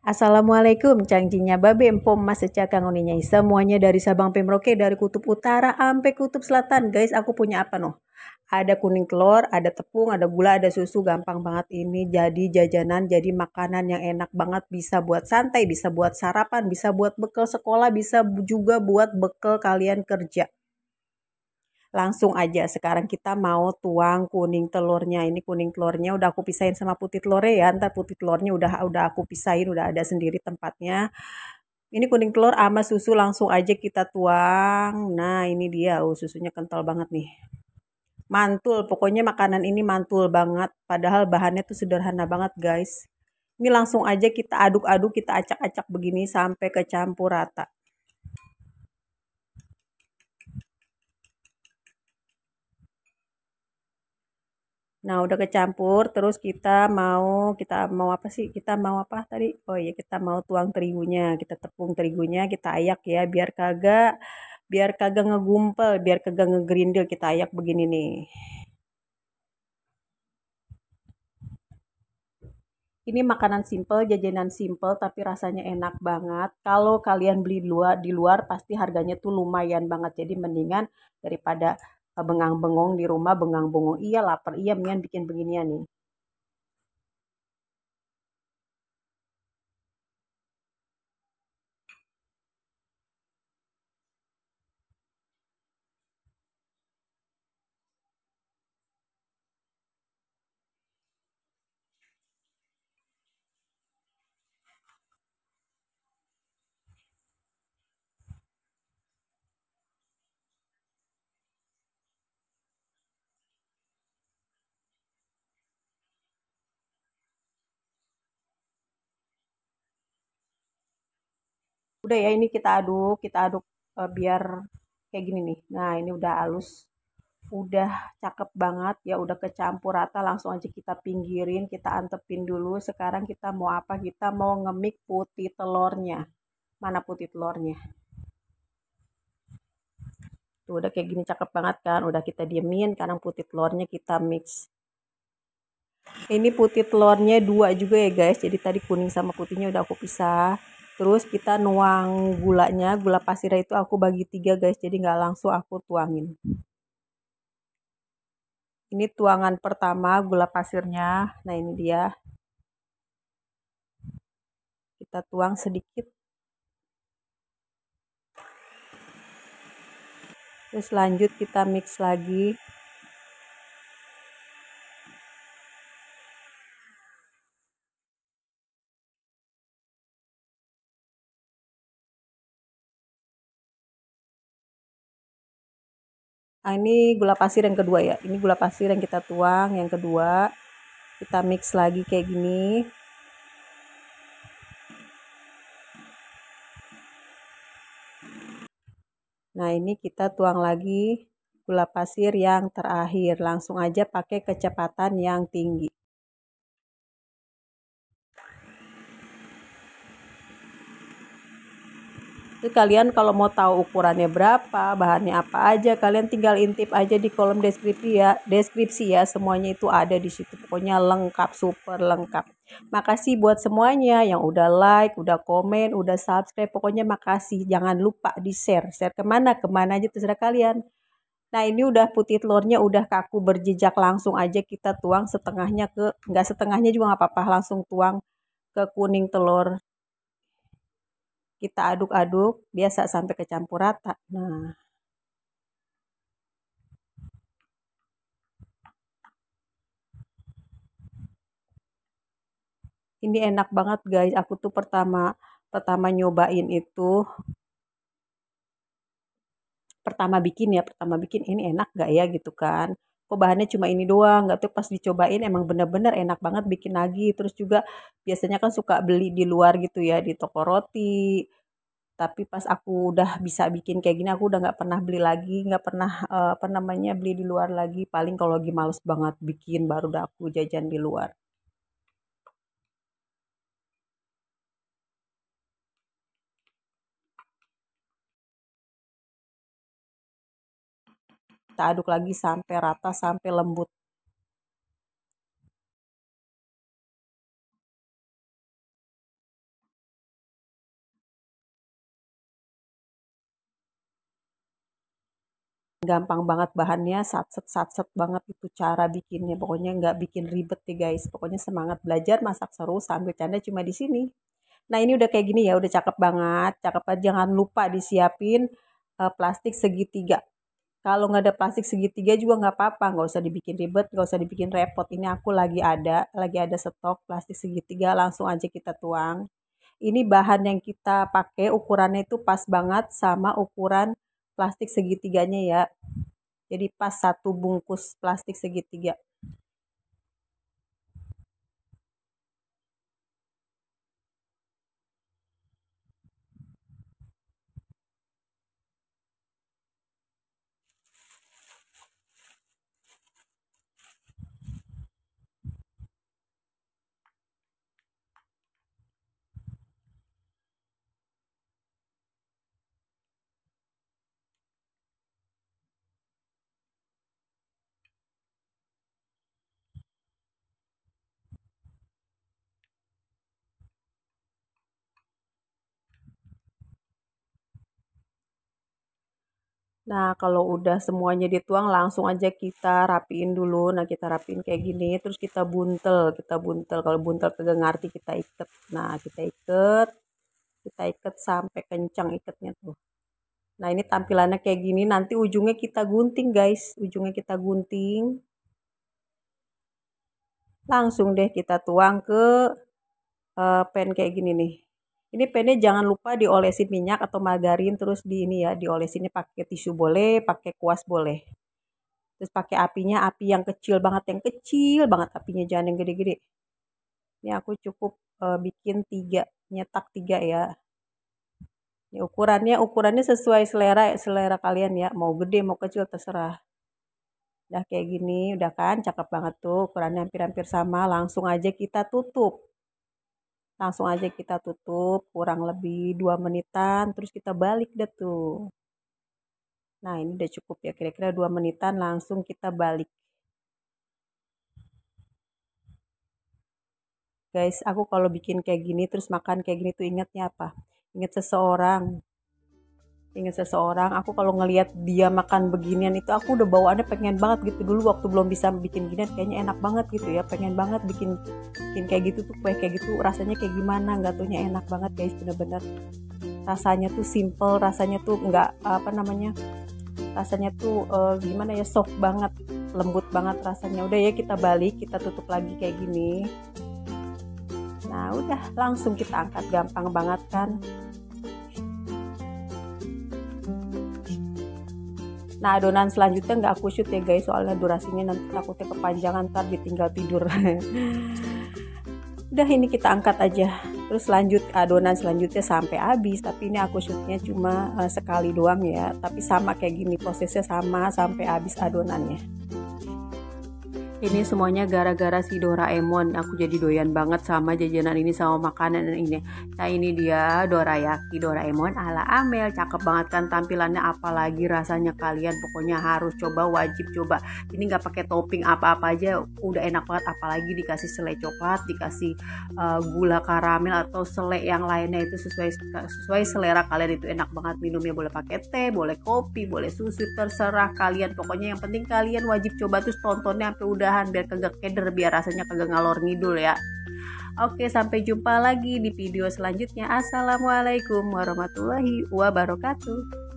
Assalamualaikum, cangcinya babe empom mas secakang uninya semuanya dari Sabang Pemroke dari kutub utara sampai kutub selatan. Guys, aku punya apa noh? Ada kuning telur, ada tepung, ada gula, ada susu, gampang banget ini jadi jajanan, jadi makanan yang enak banget, bisa buat santai, bisa buat sarapan, bisa buat bekal sekolah, bisa juga buat bekal kalian kerja. Langsung aja sekarang kita mau tuang kuning telurnya. Ini kuning telurnya udah aku pisahin sama putih telurnya ya. Ntar putih telurnya udah aku pisahin, udah ada sendiri tempatnya. Ini kuning telur sama susu langsung aja kita tuang. Nah, ini dia. Oh, susunya kental banget nih. Mantul, pokoknya makanan ini mantul banget. Padahal bahannya tuh sederhana banget, guys. Ini langsung aja kita aduk-aduk, kita acak-acak begini sampai kecampur rata. Nah, udah kecampur, terus kita mau apa sih? Kita mau apa tadi? Oh iya, kita mau tuang terigunya. Kita tepung terigunya, kita ayak ya, biar kagak ngegumpel, biar kagak ngegerindil, kita ayak begini nih. Ini makanan simple, jajanan simple, tapi rasanya enak banget. Kalau kalian beli di luar pasti harganya tuh lumayan banget. Jadi mendingan daripada bengang-bengong di rumah, bengang-bengong. Iya lapar, iya mendingan bikin beginian nih. Udah ya, ini kita aduk biar kayak gini nih. Nah, ini udah halus, udah cakep banget ya, udah kecampur rata. Langsung aja kita pinggirin, kita antepin dulu. Sekarang kita mau apa? Kita mau ngemik putih telurnya. Mana putih telurnya? Tuh udah kayak gini cakep banget kan? Udah kita diemin, sekarang putih telurnya kita mix. Ini putih telurnya dua juga ya guys. Jadi tadi kuning sama putihnya udah aku pisah. Terus kita nuang gulanya, gula pasirnya itu aku bagi tiga guys. Jadi nggak langsung aku tuangin. Ini tuangan pertama gula pasirnya. Nah ini dia. Kita tuang sedikit. Terus lanjut kita mix lagi. Nah, ini gula pasir yang kedua ya. Ini gula pasir yang kita tuang yang kedua. Kita mix lagi kayak gini. Nah, ini kita tuang lagi gula pasir yang terakhir. Langsung aja pakai kecepatan yang tinggi. Jadi kalian kalau mau tahu ukurannya berapa, bahannya apa aja, kalian tinggal intip aja di kolom deskripsi ya, semuanya itu ada di situ. Pokoknya lengkap, super lengkap. Makasih buat semuanya yang udah like, udah komen, udah subscribe. Pokoknya makasih. Jangan lupa di-share. Share kemana? Kemana aja terserah kalian. Nah ini udah putih telurnya udah kaku berjejak, langsung aja kita tuang setengahnya enggak setengahnya juga nggak apa-apa, langsung tuang ke kuning telur. Kita aduk-aduk biasa sampai kecampur rata. Nah, ini enak banget guys. Aku tuh pertama pertama nyobain itu, pertama bikin ini enak gak ya gitu kan. Kok bahannya cuma ini doang, nggak tuh pas dicobain emang bener-bener enak banget, bikin lagi. Terus juga biasanya kan suka beli di luar gitu ya, di toko roti. Tapi pas aku udah bisa bikin kayak gini, aku udah nggak pernah beli lagi, nggak pernah apa namanya beli di luar lagi. Paling kalau lagi males banget bikin, baru udah aku jajan di luar. Kita aduk lagi sampai rata, sampai lembut. gampang banget bahannya, satset banget itu cara bikinnya. Pokoknya nggak bikin ribet deh guys. Pokoknya semangat belajar masak seru sambil canda cuma di sini. Nah ini udah kayak gini ya, udah cakep banget. Cakep banget. Jangan lupa disiapin plastik segitiga. Kalau nggak ada plastik segitiga juga nggak apa-apa, nggak usah dibikin ribet, nggak usah dibikin repot. Ini aku lagi ada stok plastik segitiga, langsung aja kita tuang. Ini bahan yang kita pakai ukurannya itu pas banget sama ukuran plastik segitiganya ya. Jadi pas satu bungkus plastik segitiga. Nah, kalau udah semuanya dituang, langsung aja kita rapiin dulu. Nah, kita rapiin kayak gini, terus kita buntel, kita buntel. Kalau buntel kagak ngerti, kita iket. Nah, kita iket sampai kencang iketnya tuh. Nah, ini tampilannya kayak gini, nanti ujungnya kita gunting, guys. Ujungnya kita gunting. Langsung deh kita tuang ke pan kayak gini nih. Ini pennya jangan lupa diolesin minyak atau margarin, terus di ini ya, diolesinnya pakai tisu boleh, pakai kuas boleh. Terus pakai apinya api yang kecil banget apinya, jangan yang gede-gede. Ini aku cukup bikin 3, nyetak 3 ya. Ini ukurannya sesuai selera selera kalian ya, mau gede mau kecil terserah. Udah kayak gini, udah kan cakep banget tuh, ukurannya hampir-hampir sama. Langsung aja kita tutup. Langsung aja kita tutup kurang lebih 2 menitan, terus kita balik deh tuh. Nah, ini udah cukup ya, kira-kira 2 menitan langsung kita balik. Guys, aku kalau bikin kayak gini terus makan kayak gini tuh ingetnya apa? Ingat seseorang. Ingat seseorang, aku kalau ngelihat dia makan beginian itu aku udah bawaannya pengen banget gitu. Dulu waktu belum bisa bikin ginian kayaknya enak banget gitu ya. Pengen banget bikin kayak gitu tuh, kayak gitu rasanya kayak gimana? Nggak taunya enak banget guys, bener-bener. Rasanya tuh simple, rasanya tuh nggak apa namanya? Rasanya tuh gimana ya, soft banget, lembut banget rasanya. Udah ya kita balik, kita tutup lagi kayak gini. Nah udah langsung kita angkat, gampang banget kan. Nah adonan selanjutnya nggak aku shoot ya guys, soalnya durasinya nanti takutnya kepanjangan, ntar ditinggal tidur. Udah ini kita angkat aja, terus lanjut adonan selanjutnya sampai habis. Tapi ini aku shootnya cuma sekali doang ya, tapi sama kayak gini prosesnya, sama sampai habis adonannya. Ini semuanya gara-gara si Doraemon. Aku jadi doyan banget sama jajanan ini, sama makanan ini. Nah ini dia dorayaki Doraemon ala Amel. Cakep banget kan tampilannya, apalagi rasanya kalian pokoknya harus coba, wajib coba. Ini nggak pakai topping apa-apa aja udah enak banget. Apalagi dikasih selai coklat, dikasih gula karamel atau selai yang lainnya, itu sesuai selera kalian, itu enak banget. Minumnya boleh pakai teh, boleh kopi, boleh susu, terserah kalian. Pokoknya yang penting kalian wajib coba, terus tontonnya sampai udah biar kagak keder, biar rasanya kagak ngalor ngidul ya. Oke, sampai jumpa lagi di video selanjutnya. Assalamualaikum warahmatullahi wabarakatuh.